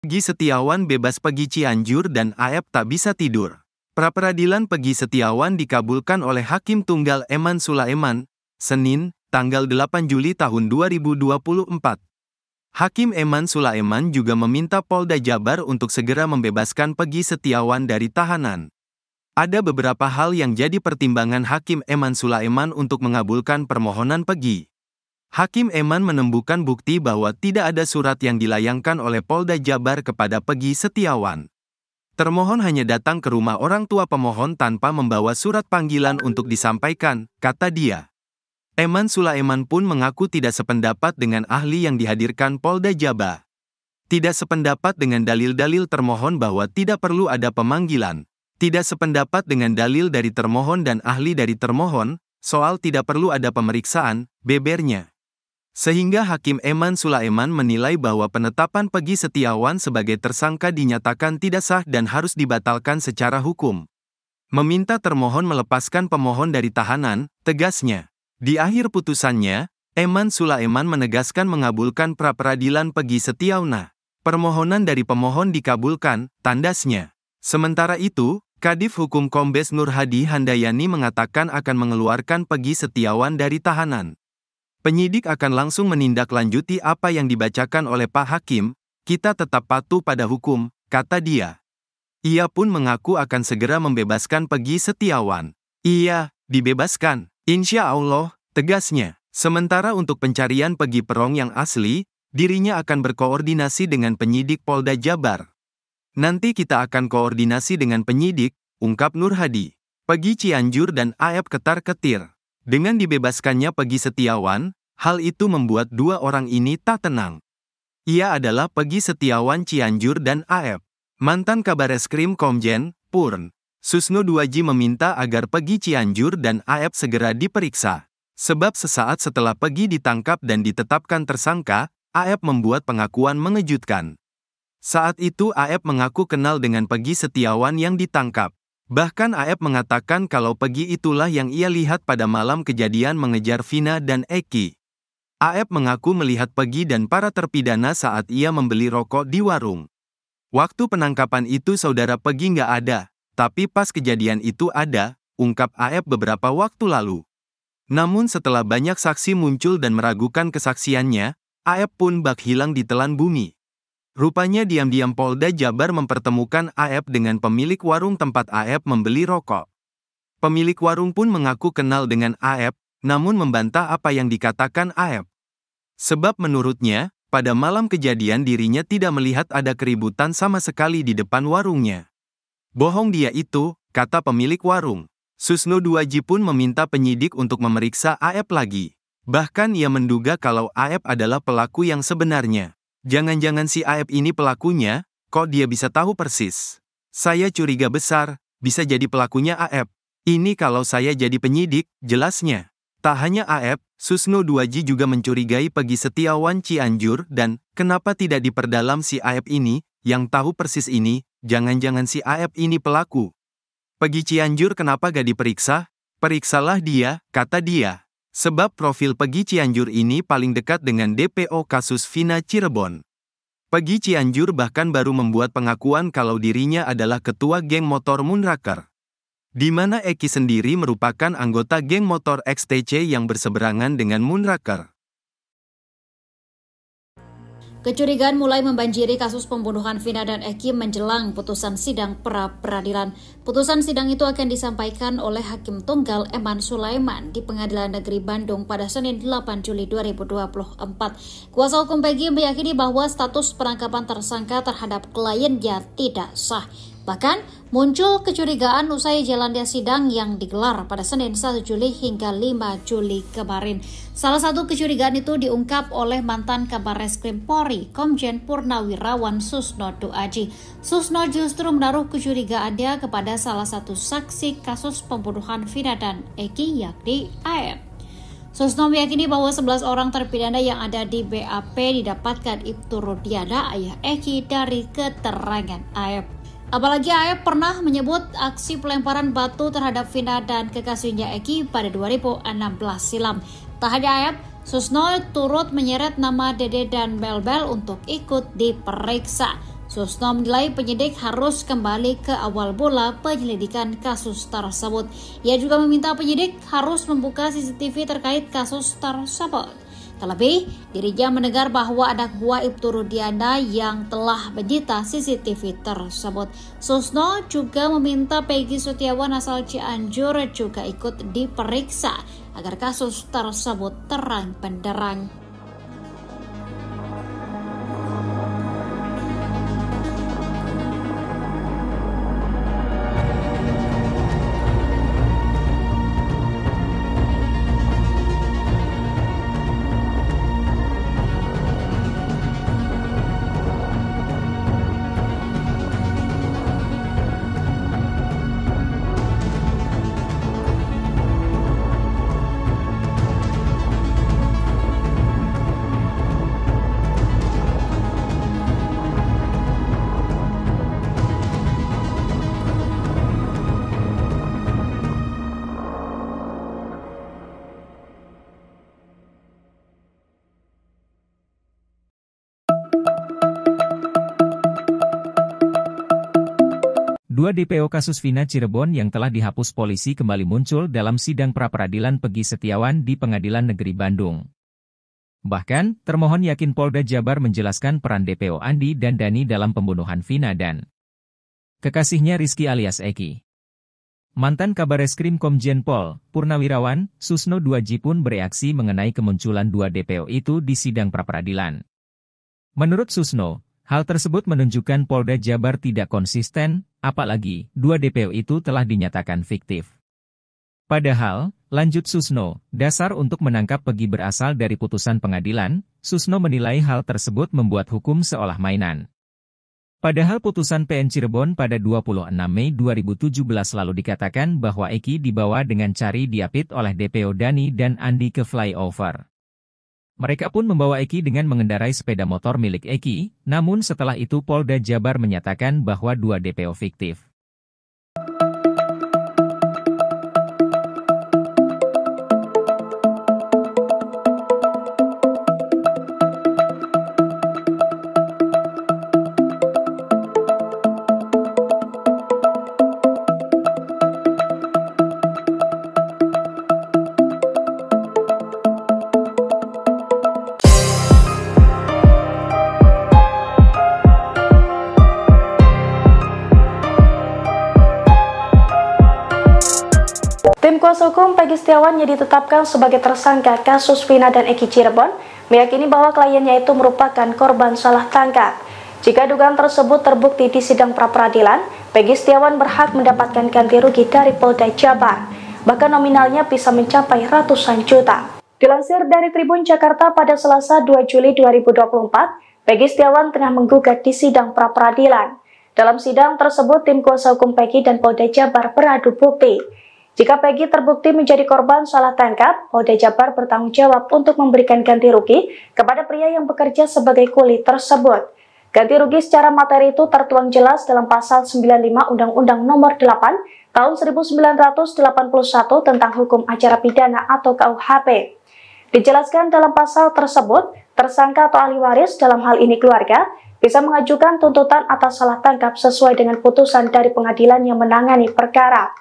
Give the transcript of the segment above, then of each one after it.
Peggy Setiawan bebas Peggy Cianjur dan AF tak bisa tidur. Pra-peradilan Peggy Setiawan dikabulkan oleh Hakim Tunggal Eman Sulaiman, Senin, tanggal 8 Juli tahun 2024. Hakim Eman Sulaiman juga meminta Polda Jabar untuk segera membebaskan Peggy Setiawan dari tahanan. Ada beberapa hal yang jadi pertimbangan Hakim Eman Sulaiman untuk mengabulkan permohonan Peggy. Hakim Eman menemukan bukti bahwa tidak ada surat yang dilayangkan oleh Polda Jabar kepada Peggy Setiawan. Termohon hanya datang ke rumah orang tua pemohon tanpa membawa surat panggilan untuk disampaikan, kata dia. Eman Sulaiman pun mengaku tidak sependapat dengan ahli yang dihadirkan Polda Jabar. Tidak sependapat dengan dalil-dalil termohon bahwa tidak perlu ada pemanggilan. Tidak sependapat dengan dalil dari termohon dan ahli dari termohon, soal tidak perlu ada pemeriksaan, bebernya. Sehingga Hakim Eman Sulaiman menilai bahwa penetapan Peggy Setiawan sebagai tersangka dinyatakan tidak sah dan harus dibatalkan secara hukum. Meminta termohon melepaskan pemohon dari tahanan, tegasnya. Di akhir putusannya, Eman Sulaiman menegaskan mengabulkan pra-peradilan Peggy Setiawan. Permohonan dari pemohon dikabulkan, tandasnya. Sementara itu, Kadif Hukum Kombes Nur Hadi Handayani mengatakan akan mengeluarkan Peggy Setiawan dari tahanan. Penyidik akan langsung menindaklanjuti apa yang dibacakan oleh Pak Hakim, kita tetap patuh pada hukum, kata dia. Ia pun mengaku akan segera membebaskan Peggy Setiawan. Iya, dibebaskan, insya Allah, tegasnya. Sementara untuk pencarian Peggy Perong yang asli, dirinya akan berkoordinasi dengan penyidik Polda Jabar. Nanti kita akan koordinasi dengan penyidik, ungkap Nur Hadi. Peggy Cianjur dan AF ketar-ketir. Dengan dibebaskannya Peggy Setiawan, hal itu membuat dua orang ini tak tenang. Ia adalah Peggy Setiawan Cianjur dan AF. Mantan Kabareskrim Komjen, Purn. Susno Duaji meminta agar Peggy Cianjur dan AF segera diperiksa. Sebab sesaat setelah Peggy ditangkap dan ditetapkan tersangka, AF membuat pengakuan mengejutkan. Saat itu AF mengaku kenal dengan Peggy Setiawan yang ditangkap. Bahkan AF mengatakan kalau Peggy itulah yang ia lihat pada malam kejadian mengejar Vina dan Eki. AF mengaku melihat Peggy dan para terpidana saat ia membeli rokok di warung. Waktu penangkapan itu saudara Peggy nggak ada, tapi pas kejadian itu ada, ungkap AF beberapa waktu lalu. Namun setelah banyak saksi muncul dan meragukan kesaksiannya, AF pun bak hilang ditelan bumi. Rupanya diam-diam Polda Jabar mempertemukan AF dengan pemilik warung tempat AF membeli rokok. Pemilik warung pun mengaku kenal dengan AF, namun membantah apa yang dikatakan AF. Sebab menurutnya, pada malam kejadian dirinya tidak melihat ada keributan sama sekali di depan warungnya. Bohong dia itu, kata pemilik warung. Susno Duaji pun meminta penyidik untuk memeriksa AF lagi. Bahkan ia menduga kalau AF adalah pelaku yang sebenarnya. Jangan-jangan si AF ini pelakunya, kok dia bisa tahu persis? Saya curiga besar, bisa jadi pelakunya AF. Ini kalau saya jadi penyidik, jelasnya. Tak hanya AF, Susno Duaji juga mencurigai Peggy Setiawan Cianjur dan, kenapa tidak diperdalam si AF ini, yang tahu persis ini, jangan-jangan si AF ini pelaku. Peggy Cianjur kenapa gak diperiksa? Periksalah dia, kata dia. Sebab profil Peggy Cianjur ini paling dekat dengan DPO kasus Vina Cirebon. Peggy Cianjur bahkan baru membuat pengakuan kalau dirinya adalah ketua geng motor Moonraker. Di mana Eki sendiri merupakan anggota geng motor XTC yang berseberangan dengan Moonraker. Kecurigaan mulai membanjiri kasus pembunuhan Vina dan Eki menjelang putusan sidang pra-peradilan. Putusan sidang itu akan disampaikan oleh Hakim Tunggal Eman Sulaiman di Pengadilan Negeri Bandung pada Senin 8 Juli 2024. Kuasa hukum Peggy meyakini bahwa status penangkapan tersangka terhadap kliennya tidak sah. Bahkan, muncul kecurigaan usai jalannya sidang yang digelar pada Senin 1 Juli hingga 5 Juli kemarin. Salah satu kecurigaan itu diungkap oleh mantan Kabareskrim Polri, Komjen Purnawirawan Susno Duaji. Susno justru menaruh kecurigaannya kepada salah satu saksi kasus pembunuhan Vina dan Eki, yakni AF. Susno meyakini bahwa 11 orang terpidana yang ada di BAP didapatkan Ibtu Rudiana, ayah Eki, dari keterangan AF. Apalagi AF pernah menyebut aksi pelemparan batu terhadap Vina dan kekasihnya Eki pada 2016 silam. Tak hanya AF, Susno turut menyeret nama Dede dan Bel-Bel untuk ikut diperiksa. Susno menilai penyidik harus kembali ke awal mula penyelidikan kasus tersebut. Ia juga meminta penyidik harus membuka CCTV terkait kasus tersebut. Terlebih, dirinya mendengar bahwa ada buah Ibtu Rudiana yang telah menyita CCTV tersebut. Susno juga meminta Peggy Setiawan asal Cianjur juga ikut diperiksa agar kasus tersebut terang benderang. Dua DPO kasus Vina Cirebon yang telah dihapus polisi kembali muncul dalam sidang pra-peradilan Peggy Setiawan di Pengadilan Negeri Bandung. Bahkan, termohon yakin Polda Jabar menjelaskan peran DPO Andi dan Dani dalam pembunuhan Vina dan kekasihnya Rizky alias Eki. Mantan Kabareskrim Komjen Pol, Purnawirawan, Susno Duaji pun bereaksi mengenai kemunculan dua DPO itu di sidang pra-peradilan. Menurut Susno, hal tersebut menunjukkan Polda Jabar tidak konsisten, apalagi dua DPO itu telah dinyatakan fiktif. Padahal, lanjut Susno, dasar untuk menangkap Peggy berasal dari putusan pengadilan. Susno menilai hal tersebut membuat hukum seolah mainan. Padahal putusan PN Cirebon pada 26 Mei 2017 lalu dikatakan bahwa Eki dibawa dengan cari diapit oleh DPO Dani dan Andi ke flyover. Mereka pun membawa Eki dengan mengendarai sepeda motor milik Eki, namun setelah itu Polda Jabar menyatakan bahwa dua DPO fiktif. Tim kuasa hukum Peggy Setiawan yang ditetapkan sebagai tersangka kasus Vina dan Eki Cirebon meyakini bahwa kliennya itu merupakan korban salah tangkap. Jika dugaan tersebut terbukti di sidang pra-peradilan, Peggy Setiawan berhak mendapatkan ganti rugi dari Polda Jabar, bahkan nominalnya bisa mencapai ratusan juta. Dilansir dari Tribun Jakarta pada Selasa 2 Juli 2024, Peggy Setiawan tengah menggugat di sidang pra-peradilan. Dalam sidang tersebut, tim kuasa hukum Peggy dan Polda Jabar beradu bukti. Jika Peggy terbukti menjadi korban salah tangkap, Polda Jabar bertanggung jawab untuk memberikan ganti rugi kepada pria yang bekerja sebagai kuli tersebut. Ganti rugi secara materi itu tertuang jelas dalam Pasal 95 Undang-Undang Nomor 8 Tahun 1981 tentang Hukum Acara Pidana atau KUHP. Dijelaskan dalam pasal tersebut, tersangka atau ahli waris dalam hal ini keluarga bisa mengajukan tuntutan atas salah tangkap sesuai dengan putusan dari pengadilan yang menangani perkara.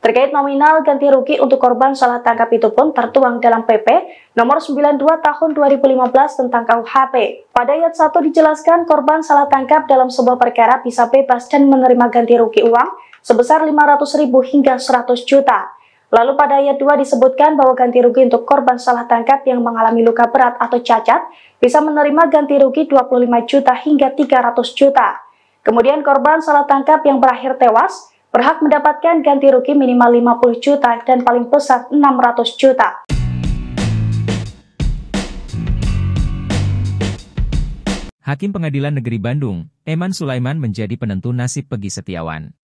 Terkait nominal ganti rugi untuk korban salah tangkap itu pun tertuang dalam PP Nomor 92 Tahun 2015 tentang KUHP. Pada ayat 1 dijelaskan korban salah tangkap dalam sebuah perkara bisa bebas dan menerima ganti rugi uang sebesar 500.000 hingga 100 juta. Lalu pada ayat 2 disebutkan bahwa ganti rugi untuk korban salah tangkap yang mengalami luka berat atau cacat bisa menerima ganti rugi 25 juta hingga 300 juta. Kemudian korban salah tangkap yang berakhir tewas berhak mendapatkan ganti rugi minimal 50 juta dan paling besar 600 juta. Hakim Pengadilan Negeri Bandung, Eman Sulaiman menjadi penentu nasib Peggy Setiawan.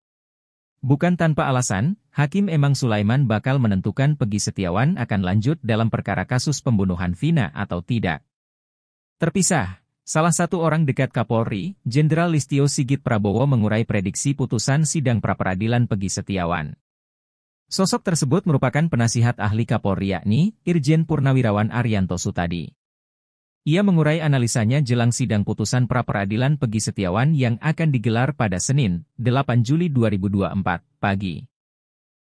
Bukan tanpa alasan, Hakim Eman Sulaiman bakal menentukan Peggy Setiawan akan lanjut dalam perkara kasus pembunuhan Vina atau tidak. Terpisah. Salah satu orang dekat Kapolri, Jenderal Listio Sigit Prabowo mengurai prediksi putusan sidang pra-peradilan Peggy Setiawan. Sosok tersebut merupakan penasihat ahli Kapolri yakni Irjen Purnawirawan Arianto Sutadi. Ia mengurai analisanya jelang sidang putusan pra-peradilan Peggy Setiawan yang akan digelar pada Senin, 8 Juli 2024, pagi.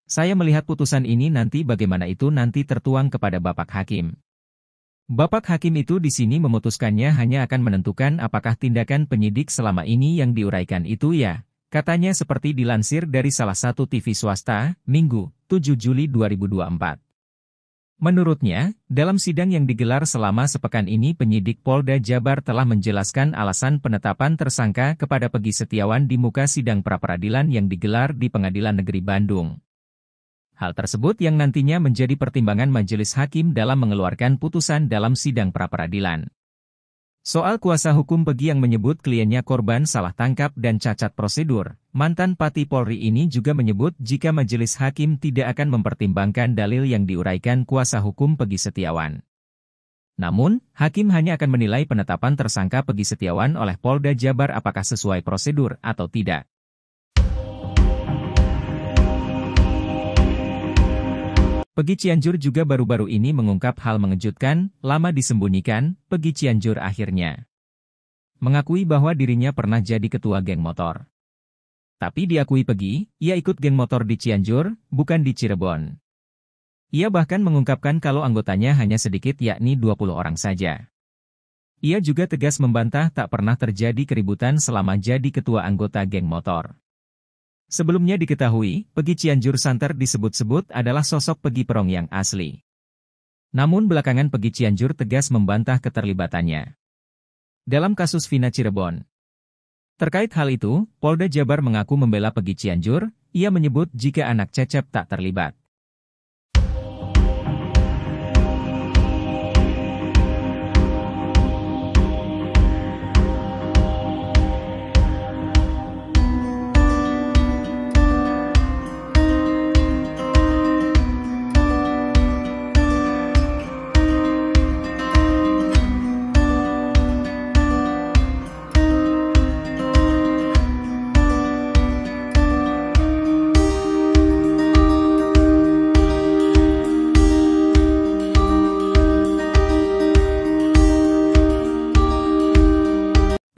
Saya melihat putusan ini nanti bagaimana itu nanti tertuang kepada Bapak Hakim. Bapak Hakim itu di sini memutuskannya hanya akan menentukan apakah tindakan penyidik selama ini yang diuraikan itu ya, katanya seperti dilansir dari salah satu TV swasta, Minggu, 7 Juli 2024. Menurutnya, dalam sidang yang digelar selama sepekan ini penyidik Polda Jabar telah menjelaskan alasan penetapan tersangka kepada Peggy Setiawan di muka sidang pra-peradilan yang digelar di Pengadilan Negeri Bandung. Hal tersebut yang nantinya menjadi pertimbangan majelis hakim dalam mengeluarkan putusan dalam sidang pra-peradilan. Soal kuasa hukum Peggy yang menyebut kliennya korban salah tangkap dan cacat prosedur, mantan Pati Polri ini juga menyebut jika majelis hakim tidak akan mempertimbangkan dalil yang diuraikan kuasa hukum Peggy Setiawan. Namun, hakim hanya akan menilai penetapan tersangka Peggy Setiawan oleh Polda Jabar apakah sesuai prosedur atau tidak. Peggy Cianjur juga baru-baru ini mengungkap hal mengejutkan, lama disembunyikan, Peggy Cianjur akhirnya mengakui bahwa dirinya pernah jadi ketua geng motor. Tapi diakui Peggy, ia ikut geng motor di Cianjur, bukan di Cirebon. Ia bahkan mengungkapkan kalau anggotanya hanya sedikit yakni 20 orang saja. Ia juga tegas membantah tak pernah terjadi keributan selama jadi ketua anggota geng motor. Sebelumnya diketahui, Peggy Cianjur santer disebut-sebut adalah sosok Peggy Perong yang asli. Namun belakangan Peggy Cianjur tegas membantah keterlibatannya dalam kasus Vina Cirebon. Terkait hal itu, Polda Jabar mengaku membela Peggy Cianjur, ia menyebut jika anak Cecep tak terlibat.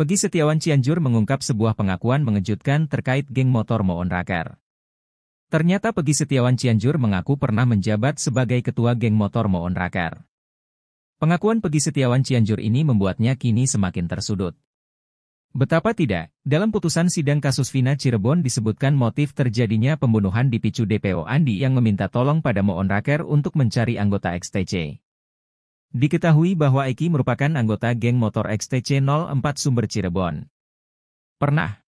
Peggy Setiawan Cianjur mengungkap sebuah pengakuan mengejutkan terkait geng motor Moon Raker. Ternyata Peggy Setiawan Cianjur mengaku pernah menjabat sebagai ketua geng motor Moon Raker. Pengakuan Peggy Setiawan Cianjur ini membuatnya kini semakin tersudut. Betapa tidak, dalam putusan sidang kasus Vina Cirebon disebutkan motif terjadinya pembunuhan dipicu DPO Andi yang meminta tolong pada Moon Raker untuk mencari anggota XTC. Diketahui bahwa Eki merupakan anggota geng motor XTC 04 Sumber Cirebon. Pernah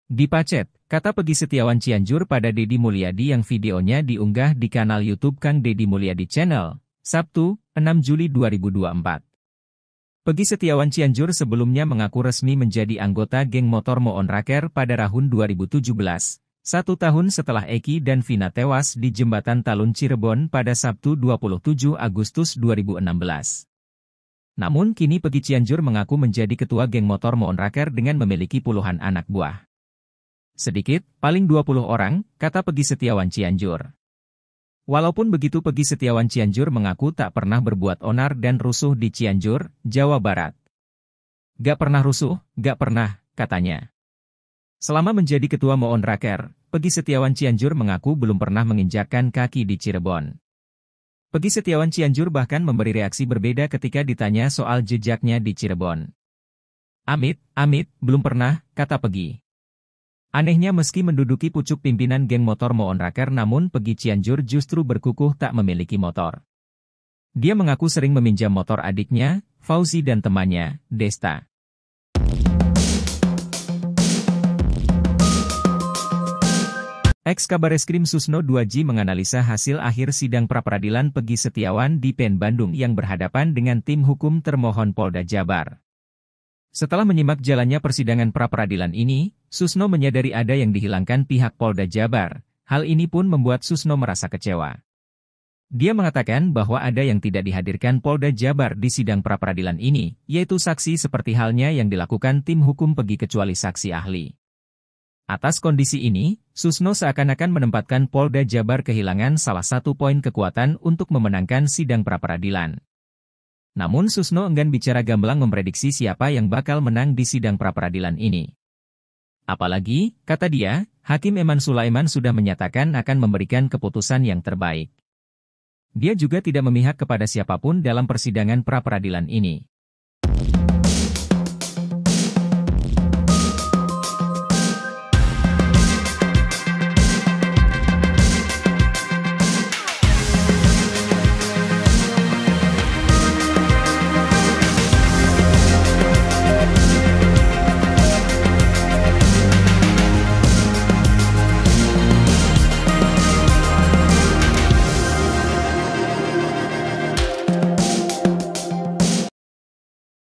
dipacet, kata Peggy Setiawan Cianjur pada Deddy Mulyadi yang videonya diunggah di kanal YouTube Kang Deddy Mulyadi Channel, Sabtu, 6 Juli 2024. Peggy Setiawan Cianjur sebelumnya mengaku resmi menjadi anggota geng motor Moon Raker pada tahun 2017. 1 tahun setelah Eki dan Vina tewas di Jembatan Talun Cirebon pada Sabtu 27 Agustus 2016. Namun kini Peggy Cianjur mengaku menjadi ketua geng motor Moon Raker dengan memiliki puluhan anak buah. Sedikit, paling 20 orang, kata Peggy Setiawan Cianjur. Walaupun begitu Peggy Setiawan Cianjur mengaku tak pernah berbuat onar dan rusuh di Cianjur, Jawa Barat. Gak pernah rusuh, gak pernah, katanya. Selama menjadi ketua Moon Raker, Peggy Setiawan Cianjur mengaku belum pernah menginjakkan kaki di Cirebon. Peggy Setiawan Cianjur bahkan memberi reaksi berbeda ketika ditanya soal jejaknya di Cirebon. Amit, belum pernah, kata Peggy. Anehnya meski menduduki pucuk pimpinan geng motor Moon Raker namun Peggy Cianjur justru berkukuh tak memiliki motor. Dia mengaku sering meminjam motor adiknya, Fauzi dan temannya, Desta. Ex-Kabareskrim Susno 2J menganalisa hasil akhir sidang pra-peradilan Peggy Setiawan di PN Bandung yang berhadapan dengan tim hukum termohon Polda Jabar. Setelah menyimak jalannya persidangan pra-peradilan ini, Susno menyadari ada yang dihilangkan pihak Polda Jabar. Hal ini pun membuat Susno merasa kecewa. Dia mengatakan bahwa ada yang tidak dihadirkan Polda Jabar di sidang pra-peradilan ini, yaitu saksi seperti halnya yang dilakukan tim hukum Peggy kecuali saksi ahli. Atas kondisi ini, Susno seakan-akan menempatkan Polda Jabar kehilangan salah satu poin kekuatan untuk memenangkan sidang pra-peradilan. Namun Susno enggan bicara gamblang memprediksi siapa yang bakal menang di sidang pra-peradilan ini. Apalagi, kata dia, Hakim Eman Sulaiman sudah menyatakan akan memberikan keputusan yang terbaik. Dia juga tidak memihak kepada siapapun dalam persidangan pra-peradilan ini.